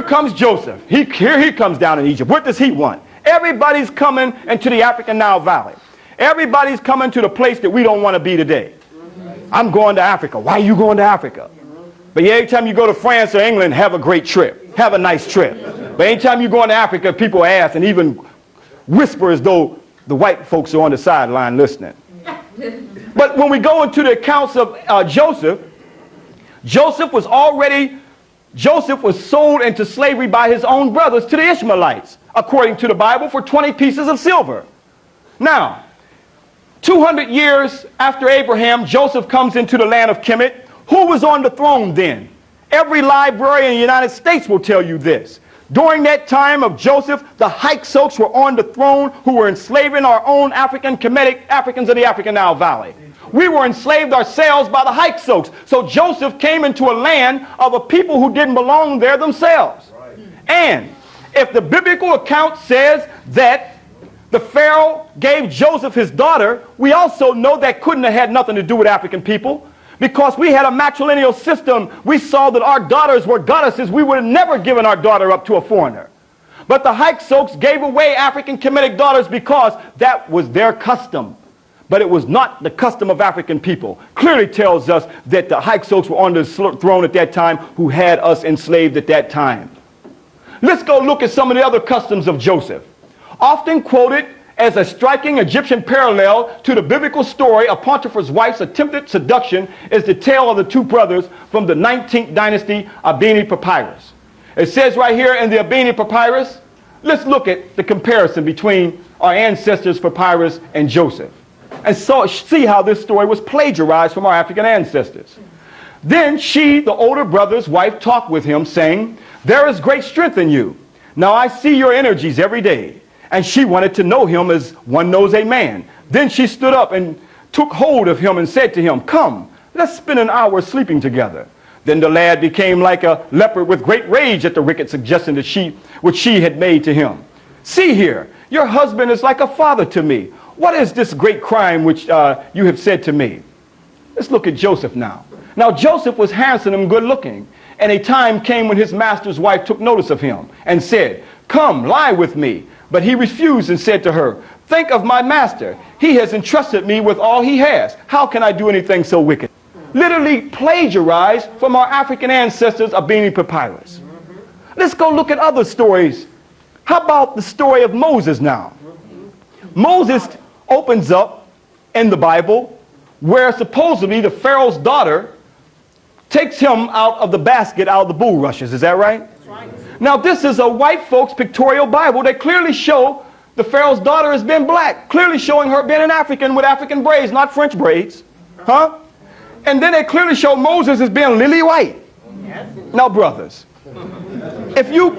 comes Joseph. Here he comes down in Egypt. What does he want? Everybody's coming into the African Nile Valley. Everybody's coming to the place that we don't want to be today. I'm going to Africa. Why are you going to Africa? But every time you go to France or England, have a great trip. Have a nice trip. But anytime you go into Africa, people ask and even whisper as though the white folks are on the sideline listening. But when we go into the accounts of Joseph, Joseph was sold into slavery by his own brothers to the Ishmaelites, according to the Bible, for 20 pieces of silver. Now, 200 years after Abraham, Joseph comes into the land of Kemet. Who was on the throne then? Every librarian in the United States will tell you this. During that time of Joseph, the Hyksos were on the throne who were enslaving our own Kemetic Africans of the African Nile Valley. We were enslaved ourselves by the Hyksos. So Joseph came into a land of a people who didn't belong there themselves. And if the biblical account says that the Pharaoh gave Joseph his daughter, we also know that couldn't have had nothing to do with African people. Because we had a matrilineal system, we saw that our daughters were goddesses. We would have never given our daughter up to a foreigner. But the Hyksos gave away African Kemetic daughters because that was their custom. But it was not the custom of African people. Clearly tells us that the Hyksos were on the throne at that time who had us enslaved at that time. Let's go look at some of the other customs of Joseph. Often quoted as a striking Egyptian parallel to the biblical story of Potiphar's wife's attempted seduction is the tale of the two brothers from the 19th dynasty Abini Papyrus. It says right here in the Abini Papyrus, let's look at the comparison between our ancestors' papyrus and Joseph. And so see how this story was plagiarized from our African ancestors. Then she, the older brother's wife, talked with him, saying, "There is great strength in you. Now I see your energies every day." And she wanted to know him as one knows a man. Then she stood up and took hold of him and said to him, "Come, let's spend an hour sleeping together." Then the lad became like a leopard with great rage at the wicked suggestion which she had made to him. "See here, your husband is like a father to me. What is this great crime which you have said to me?" Let's look at Joseph now. Now Joseph was handsome and good looking, and a time came when his master's wife took notice of him and said, "Come, lie with me." But he refused and said to her, "Think of my master. He has entrusted me with all he has. How can I do anything so wicked?" Literally plagiarized from our African ancestors of Abini Papyrus. Let's go look at other stories. How about the story of Moses now? Moses opens up in the Bible where supposedly the Pharaoh's daughter takes him out of the basket, out of the bulrushes. Is that right? That's right. Now this is a white folks pictorial Bible that clearly show the Pharaoh's daughter has been black, clearly showing her being an African with African braids, not French braids. Huh? And then they clearly show Moses as being lily white. Yes. Now brothers, if your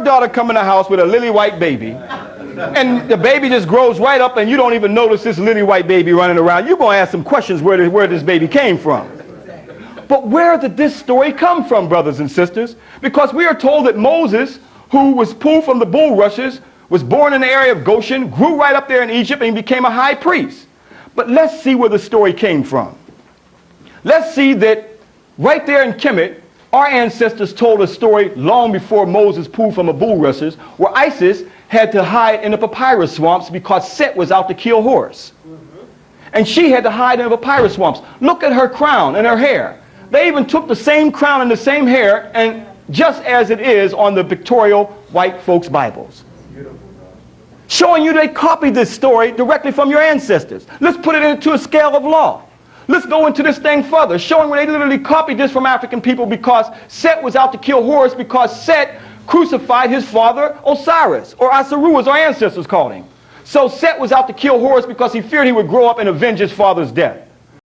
daughter come in the house with a lily white baby, and the baby just grows right up and you don't even notice this lily white baby running around, you're going to ask some questions where this baby came from. But where did this story come from, brothers and sisters? Because we are told that Moses, who was pulled from the bulrushes, was born in the area of Goshen, grew right up there in Egypt, and became a high priest. But let's see where the story came from. Let's see that right there in Kemet, our ancestors told a story long before Moses pulled from the bulrushes, where Isis had to hide in the papyrus swamps because Set was out to kill Horus. And she had to hide in the papyrus swamps. Look at her crown and her hair. They even took the same crown and the same hair, and just as it is on the pictorial white folks' Bibles. Showing you they copied this story directly from your ancestors. Let's put it into a scale of law. Let's go into this thing further, showing where they literally copied this from African people because Set was out to kill Horus because Set crucified his father Osiris, or Asaru as our ancestors called him. So Set was out to kill Horus because he feared he would grow up and avenge his father's death.